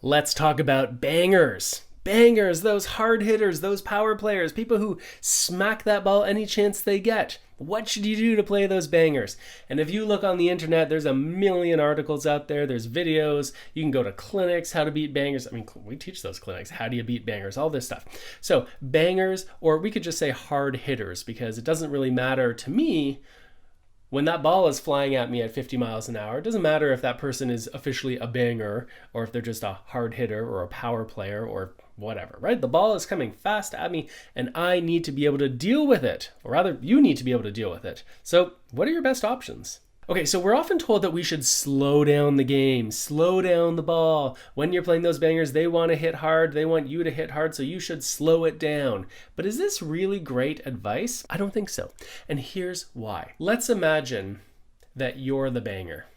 Let's talk about bangers. Bangers, those hard hitters, those power players, people who smack that ball any chance they get. What should you do to play those bangers? And if you look on the internet, there's a million articles out there. There's videos. You can go to clinics, how to beat bangers. I mean, we teach those clinics. How do you beat bangers? All this stuff. So bangers, or we could just say hard hitters, because it doesn't really matter to me when that ball is flying at me at 50 miles an hour. It doesn't matter if that person is officially a banger or if they're just a hard hitter or a power player or whatever, right? The ball is coming fast at me and I need to be able to deal with it, or rather you need to be able to deal with it. So what are your best options? Okay, so we're often told that we should slow down the game, slow down the ball. When you're playing those bangers, they want to hit hard, they want you to hit hard, so you should slow it down. But is this really great advice? I don't think so. And here's why. Let's imagine that you're the banger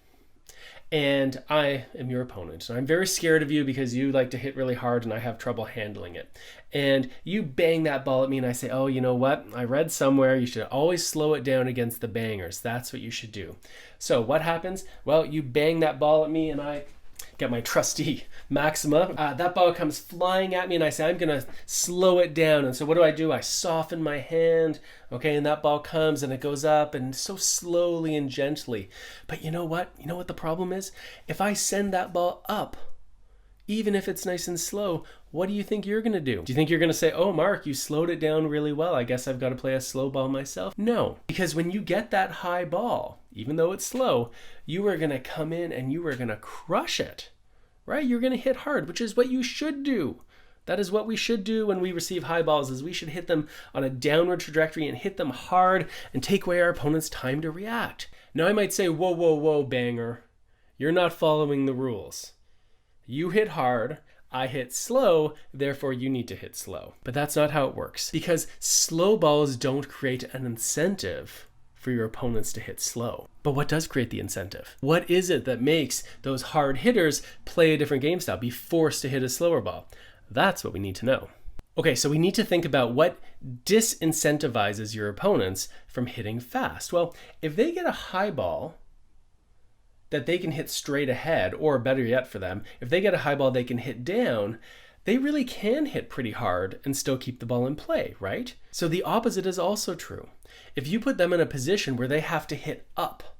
and I am your opponent. And I'm very scared of you because you like to hit really hard and I have trouble handling it. And you bang that ball at me and I say, oh, you know what? I read somewhere you should always slow it down against the bangers. That's what you should do. So what happens? Well, you bang that ball at me and I get my trusty Maxima. That ball comes flying at me and I say, I'm gonna slow it down. And so what do? I soften my hand, okay, and that ball comes and it goes up and so slowly and gently. But you know what? You know what the problem is? If I send that ball up, even if it's nice and slow, what do you think you're gonna do? Do you think you're gonna say, oh, Mark, you slowed it down really well. I guess I've got to play a slow ball myself? No, because when you get that high ball, even though it's slow, you are gonna come in and you are gonna crush it, right? You're gonna hit hard, which is what you should do. That is what we should do when we receive high balls, is we should hit them on a downward trajectory and hit them hard and take away our opponent's time to react. Now I might say, whoa, whoa, whoa, banger. You're not following the rules. You hit hard, I hit slow, therefore you need to hit slow. But that's not how it works, because slow balls don't create an incentive for your opponents to hit slow. But what does create the incentive? What is it that makes those hard hitters play a different game style, be forced to hit a slower ball? That's what we need to know. Okay, so we need to think about what disincentivizes your opponents from hitting fast. Well, if they get a high ball that they can hit straight ahead, or better yet for them, if they get a high ball they can hit down, they really can hit pretty hard and still keep the ball in play, right? So the opposite is also true. If you put them in a position where they have to hit up,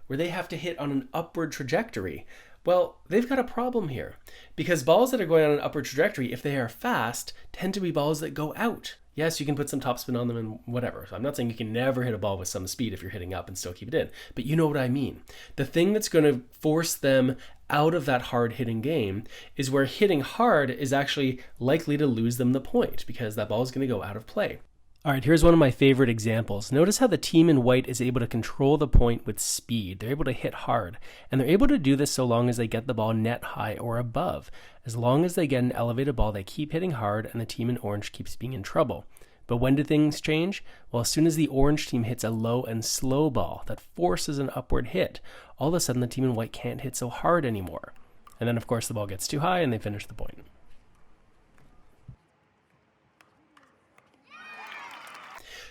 where they have to hit on an upward trajectory, well, they've got a problem here, because balls that are going on an upward trajectory, if they are fast, tend to be balls that go out. Yes, you can put some topspin on them and whatever. So I'm not saying you can never hit a ball with some speed if you're hitting up and still keep it in, but you know what I mean. The thing that's going to force them out of that hard hitting game is where hitting hard is actually likely to lose them the point, because that ball is going to go out of play. All right, here's one of my favorite examples. Notice how the team in white is able to control the point with speed. They're able to hit hard, and they're able to do this so long as they get the ball net high or above. As long as they get an elevated ball, they keep hitting hard, and the team in orange keeps being in trouble. But when do things change? Well, as soon as the orange team hits a low and slow ball that forces an upward hit, all of a sudden the team in white can't hit so hard anymore. And then, of course, the ball gets too high and they finish the point.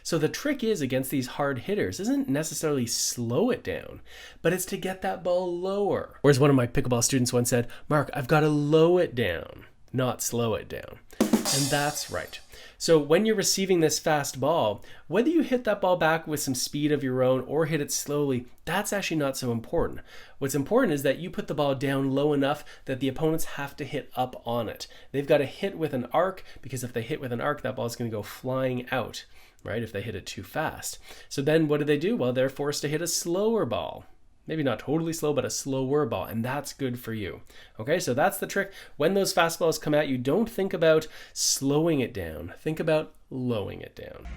So the trick is, against these hard hitters, isn't necessarily slow it down, but it's to get that ball lower. Or as one of my pickleball students once said, Mark, I've got to low it down, not slow it down. And that's right. So when you're receiving this fast ball, whether you hit that ball back with some speed of your own or hit it slowly, that's actually not so important. What's important is that you put the ball down low enough that the opponents have to hit up on it. They've got to hit with an arc, because if they hit with an arc, that ball is going to go flying out, right, if they hit it too fast. So then what do? Well, they're forced to hit a slower ball. Maybe not totally slow, but a slower ball, and that's good for you. Okay, so that's the trick. When those fastballs come at you, don't think about slowing it down. Think about lowering it down.